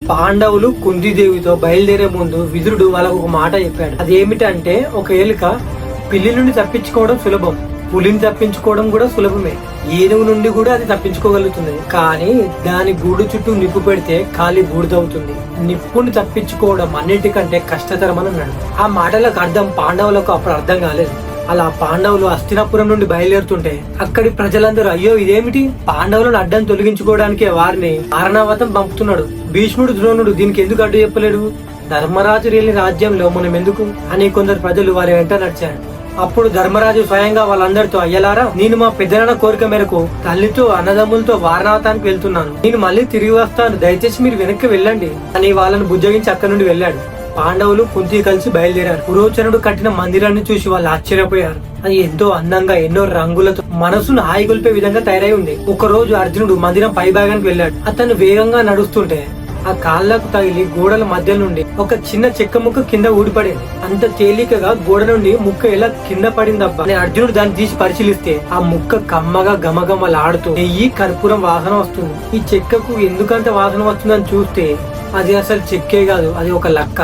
పాండవులు కుంతిదేవితో బయలుదేరే ముందు విదురుడు వాళ్ళకు ఒక మాట చెప్పాడు. అదేమిటంటే ఒక ఏలిక పిల్లి నుండి తప్పించుకోవడం సులభం, పులిని తప్పించుకోవడం కూడా సులభమే, ఏనుగు నుండి కూడా అది తప్పించుకోగలుగుతుంది. కానీ దాని గూడు చుట్టూ నిప్పు పెడితే కాలి బూడిదవుతుంది. నిప్పుని తప్పించుకోవడం అన్నిటికంటే కష్టతరమని అన్నాడు. ఆ మాటలకు అర్థం పాండవులకు అప్పుడు అర్థం కాలేదు. అలా పాండవులు హస్తినాపురం నుండి బయలుదేరుతుంటే అక్కడి ప్రజలందరూ అయ్యో ఇదేమిటి, పాండవులను అడ్డం తొలగించుకోవడానికి వారిని మారణావతం పంపుతున్నాడు. భీష్ముడు ద్రోణుడు దీనికి ఎందుకు అడ్డు చెప్పలేడు, ధర్మరాజు లేని రాజ్యంలో మనం ఎందుకు అని కొందరు ప్రజలు వారి వెంట నడిచారు. అప్పుడు ధర్మరాజు స్వయంగా వాళ్ళందరితో అయ్యలారా, నేను మా పెద్దనాన్న కోరిక మేరకు తల్లితో అన్నదమ్ములతో వారణావతానికి వెళ్తున్నాను, నేను మళ్ళీ తిరిగి వస్తాను, దయచేసి మీరు వెనక్కి వెళ్ళండి అని వాళ్ళను బుజ్జగించి అక్కడి నుండి వెళ్ళాడు. పాండవులు కుంతి కలిసి బయలుదేరారు. పురోచనుడు కట్టిన మందిరాన్ని చూసి వాళ్ళు ఆశ్చర్యపోయారు. అది ఎంతో అందంగా ఎన్నో రంగులతో మనసును హాయిగొల్పే విధంగా తయారై ఉంది. ఒక రోజు అర్జునుడు మందిరం పై భాగానికి వెళ్ళాడు. అతను వేగంగా నడుస్తుంటే ఆ కాళ్లకు తగిలి గోడల మధ్య నుండి ఒక చిన్న చెక్క ముక్క కింద ఊడిపడింది. అంత తేలికగా గోడ నుండి ముక్క ఎలా కింద పడిందబ్బా అని అర్జునుడు దాన్ని తీసి పరిశీలిస్తే ఆ ముక్క కమ్మగా గమగమలాడుతూ నెయ్యి కర్పూరం వాసన వస్తుంది. ఈ చెక్కకు ఎందుకంత వాసన వస్తుందని చూస్తే అది అసలు చెక్కే కాదు, అది ఒక లక్క.